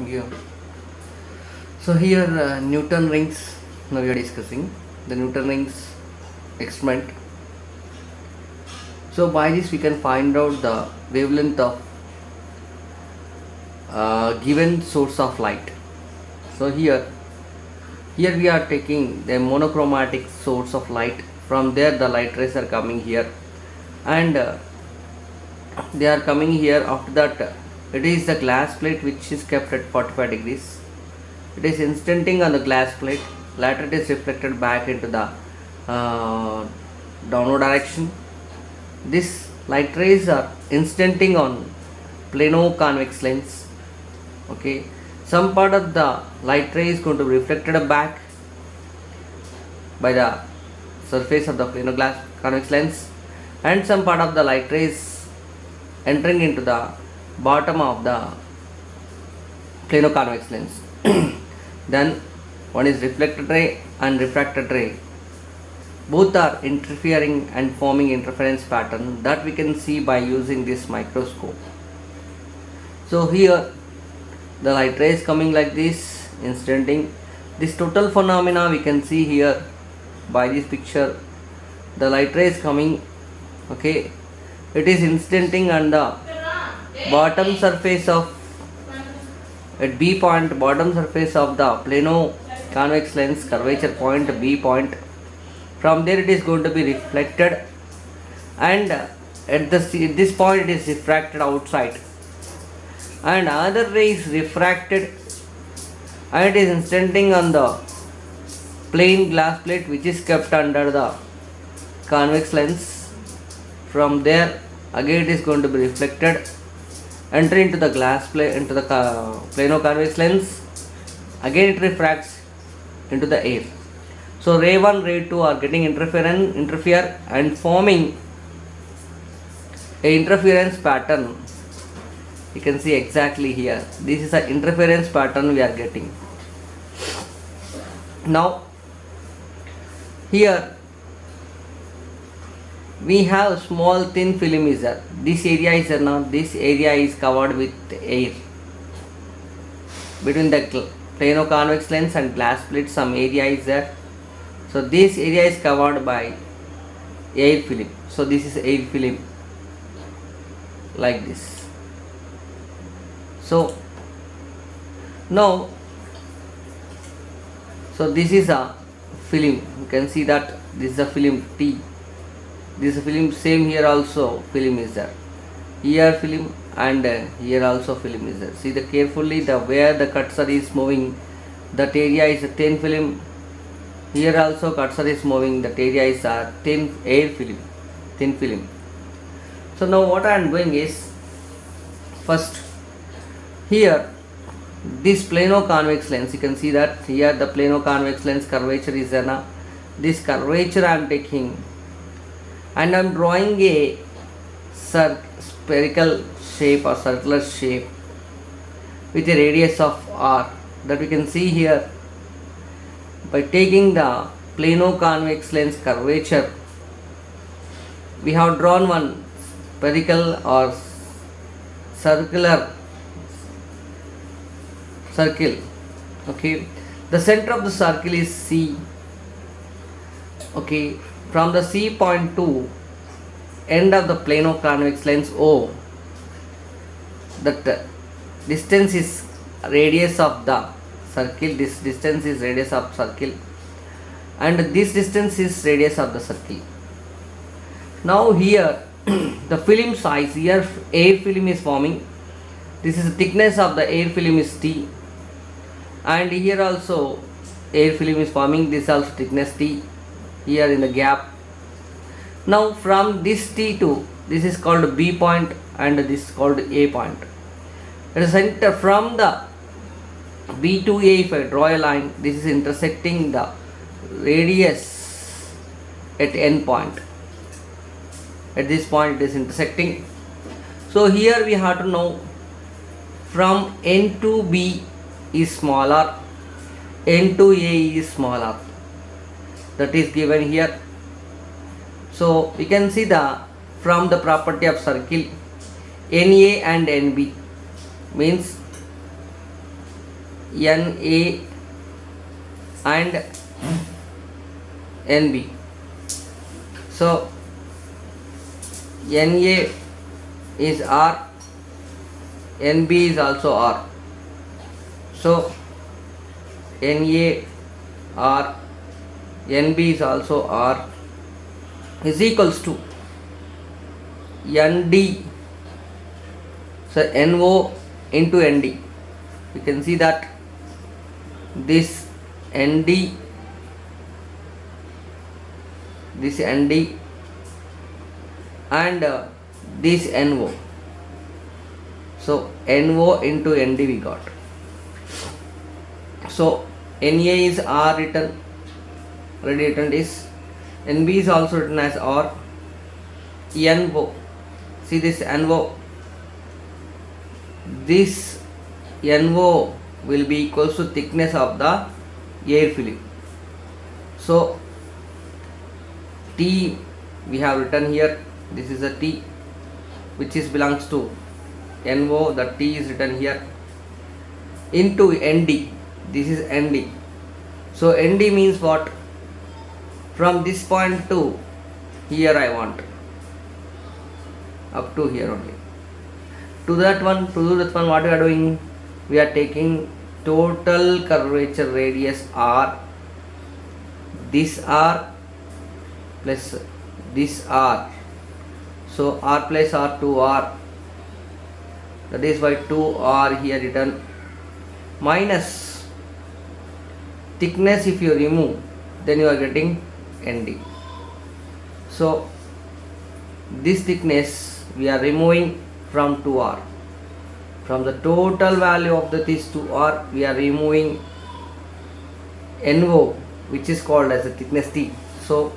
Yeah. So here Newton rings. Now we are discussing the Newton rings experiment. So by this we can find out the wavelength of given source of light. So here we are taking the monochromatic source of light. From there the light rays are coming here, and they are coming here. After that, it is the glass plate which is kept at 45 degrees. It is instanting on the glass plate. Later it is reflected back into the downward direction. This light rays are instanting on plano-convex lens. Okay, some part of the light ray is going to be reflected back by the surface of the plano glass convex lens, and some part of the light rays entering into the bottom of the plano convex lens. Then one is reflected ray and refracted ray. Both are interfering and forming interference pattern that we can see by using this microscope. So here the light ray is coming like this, instanting. This total phenomena we can see here by this picture. The light ray is coming, okay, it is instanting on the bottom surface of at B point, bottom surface of the plano convex lens, curvature point B point. From there it is going to be reflected, and at this point it is refracted outside, and another ray is refracted and it is instanting on the plain glass plate which is kept under the convex lens. From there again it is going to be reflected, enter into the glass plate, into the plano convex lens. Again it refracts into the air. So ray 1, ray 2 are getting interfere and forming a interference pattern. You can see exactly here. This is an interference pattern we are getting. Now here we have small thin film is there. This area is there now. This area is covered with air. Between the plano convex lens and glass plate some area is there. So this area is covered by air film. So this is air film like this. So now, so this is a film. You can see that this is a film T. This film, same here also film is there. Here film and here also film is there. See the carefully the where the cursor is moving, that area is a thin film. Here also cursor is moving, that area is a thin air film, thin film. So now what I am doing is, first here this plano convex lens, you can see that here the plano convex lens curvature is there now. This curvature I am taking and I am drawing a spherical shape or circular shape with a radius of r, that we can see here. By taking the plano convex lens curvature, we have drawn one spherical or circular circle. Okay, the center of the circle is C. Okay, from the C point to end of the plano convex lens O, that distance is radius of the circle. This distance is radius of circle, and this distance is radius of the circle. Now here the film size, here air film is forming. This is the thickness of the air film is T, and here also air film is forming. This also thickness T here in the gap. Now from this T to this is called B point and this is called A point. At the center from the B to A, if I draw a line, this is intersecting the radius at N point. At this point it is intersecting. So here we have to know from N to B is smaller, N to A is smaller. That is given here. So we can see the from the property of circle NA and NB means NA and NB. So NA is R, NB is also R. So NA R, NB is also R is equals to ND, so NO into ND. You can see that this ND, this ND and this NO. So NO into ND we got. So Na is R written, already written this. NB is also written as R. NO, see this NO, this NO will be equals to thickness of the air film. So T we have written here, this is a T which is belongs to NO, the T is written here, into ND, this is ND. So ND means what? From this point to here I want, up to here only. To that one what we are doing? We are taking total curvature radius R, this R plus this R. So R plus R, 2R, that is why 2R here written, minus thickness if you remove, then you are getting ND. So this thickness we are removing from 2R. From the total value of this 2R we are removing NO, which is called as the thickness T. So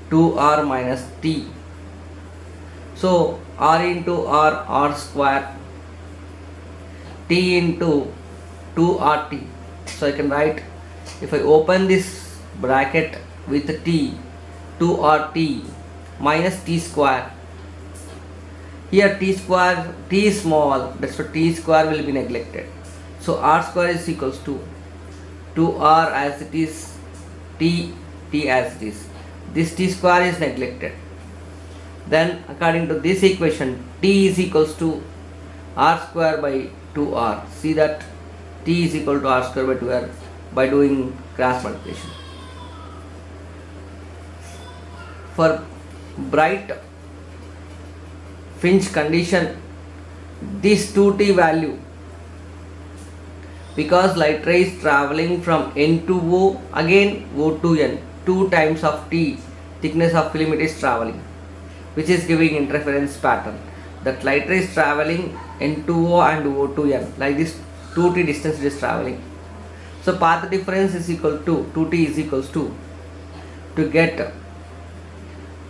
2R minus T. So R into R, R square, T into 2RT. So I can write, if I open this bracket with T, 2RT minus T square. Here T square, T is small, that's why T square will be neglected. So R square is equals to 2R as it is, T as it is. This T square is neglected. Then according to this equation, T is equals to R square by 2R. See that T is equal to R square by 2R by doing cross multiplication. For bright fringe condition, this 2T value, because light ray is traveling from N to O, again O to N, 2 times of T thickness of film it is traveling, which is giving interference pattern. That light ray is traveling N to O and O to N, like this 2T distance it is traveling. So path difference is equal to 2T is equals to get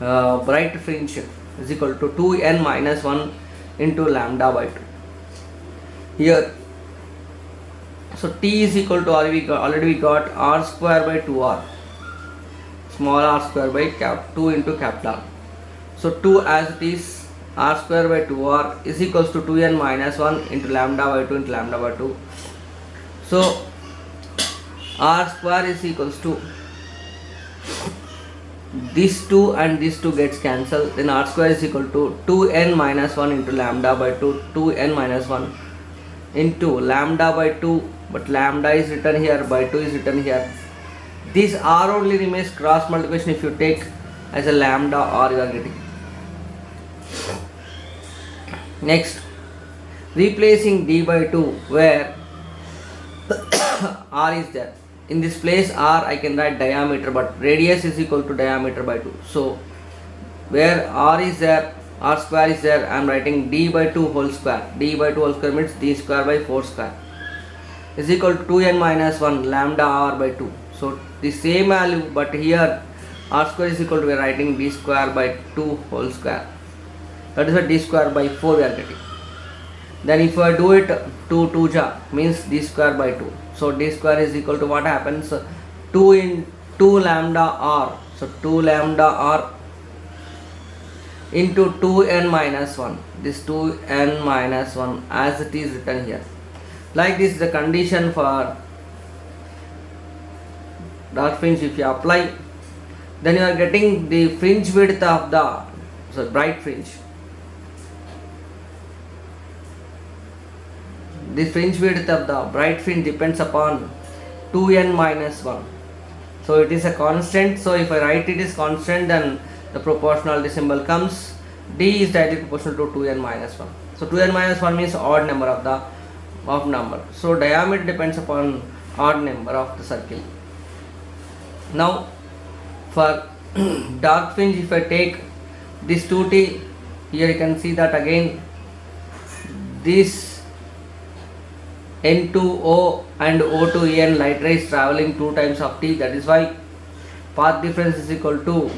bright fringe is equal to 2n minus 1 into lambda by 2 here. So T is equal to already we got R square by 2R, small r square by 2 into capital R. So 2 as it is, R square by 2R is equals to 2n minus 1 into lambda by 2 into lambda by 2. So R square is equals to this 2 and this 2 gets cancelled, then R square is equal to 2n minus 1 into lambda by 2, 2n minus 1 into lambda by 2, but lambda is written here, by 2 is written here. This R only remains cross multiplication. If you take as a lambda R, you are getting. Next, replacing d by 2 where R is there. In this place R I can write diameter, but radius is equal to diameter by 2. So where R is there, R square is there, I am writing d by 2 whole square. D by 2 whole square means d square by 4 square is equal to 2n minus 1 lambda R by 2. So the same value, but here R square is equal to, we are writing d square by 2 whole square. That is a d square by 4 we are getting. Then if I do it 2 2 ja means d square by 2. So d square is equal to what happens, 2 in 2 lambda R. So 2 lambda R into 2n minus 1. This 2n minus 1 as it is written here. Like this, the condition for dark fringe, if you apply, then you are getting the fringe width of the bright fringe. The fringe width of the bright fringe depends upon 2n minus 1. So it is a constant. So if I write it is constant, then the proportionality symbol comes. D is directly proportional to 2n minus 1. So 2n minus 1 means odd number of number. So diameter depends upon odd number of the circle. Now for dark fringe, if I take this 2t, here you can see that again this N2O and O to En light rays traveling 2 times of t, that is why path difference is equal to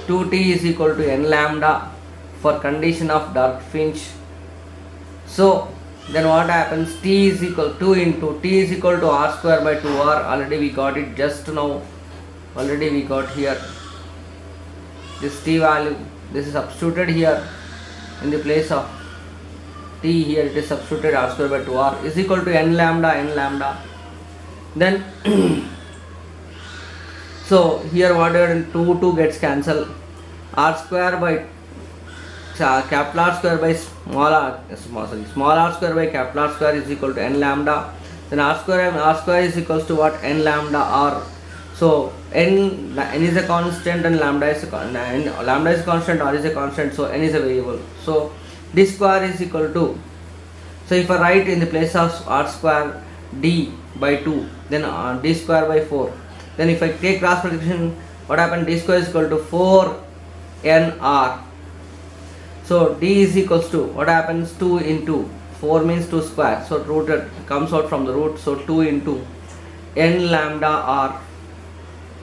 2t is equal to n lambda for condition of dark fringe. So then what happens, t is equal to into t is equal to r square by 2r. Already we got it just now, already we got here this t value. This is substituted here in the place of t, here it is substituted r square by 2r is equal to n lambda. Then so here whatever 2 gets cancelled, r square by capital R square by small r square by capital R square is equal to n lambda. Then r square is equals to what, n lambda r. So n is a constant and lambda is a constant, r is a constant, so n is a variable. So d square is equal to, so if I write in the place of r square d by 2, then d square by 4. Then if I take cross multiplication, what happened, d square is equal to 4nr. So d is equals to, what happens, 2 into 4 means 2 square, so root comes out from the root, so 2 into n lambda r.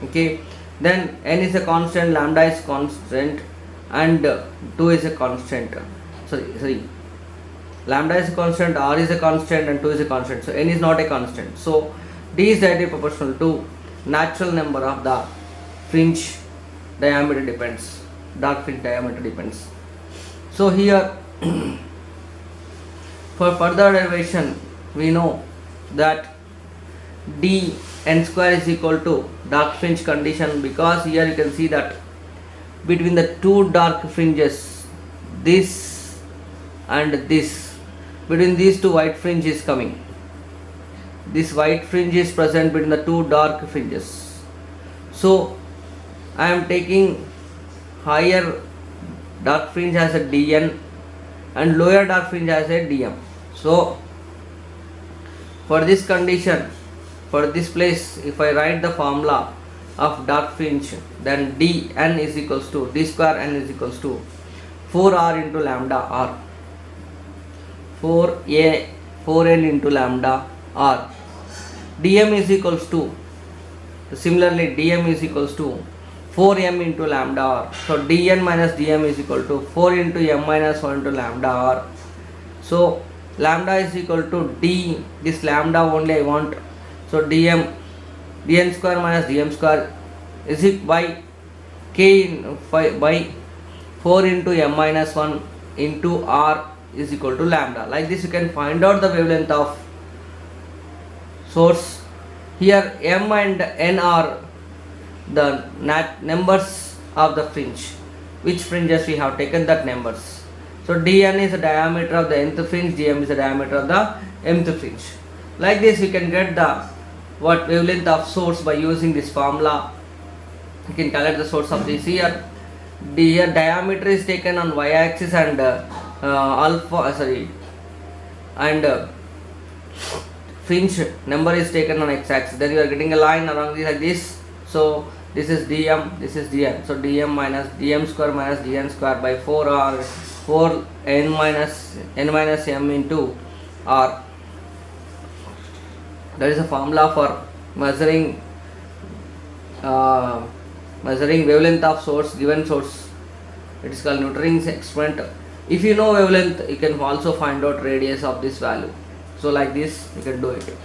Okay, then n is a constant, lambda is constant, and 2 is a constant. Sorry, lambda is a constant, r is a constant, and 2 is a constant. So n is not a constant. So d is directly proportional to natural number of the fringe diameter depends. Dark fringe diameter depends. So here for further derivation, we know that d n square is equal to dark fringe condition, because here you can see that between the two dark fringes, this and this, between these two white fringe is coming. This white fringe is present between the two dark fringes. So I am taking higher dark fringe as a dn and lower dark fringe as a dm. So for this condition, for this place, if I write the formula of dark fringe, then dn is equals to d square n is equals to 4r into lambda r, 4n into lambda r. dm is equals to, similarly dm is equals to 4m into lambda r. So dn minus dm is equal to 4 into m minus 1 into lambda r. So lambda is equal to d, this lambda only I want. So dn square minus dm square is it by k by 4 into m minus 1 into r is equal to lambda. Like this you can find out the wavelength of source. Here m and n are the numbers of the fringe, which fringes we have taken that numbers. So dn is the diameter of the nth fringe, dm is the diameter of the mth fringe. Like this you can get the wavelength of source by using this formula. You can calculate the source of this here. Here diameter is taken on y axis and fringe number is taken on x axis. Then you are getting a line along this like this. So this is dm, this is dn. So dm minus dm square minus dn square by 4 r, 4 n minus m into r. That is a formula for measuring wavelength of source, given source. It is called Newton's experiment. If you know wavelength, you can also find out radius of this value. So like this you can do it.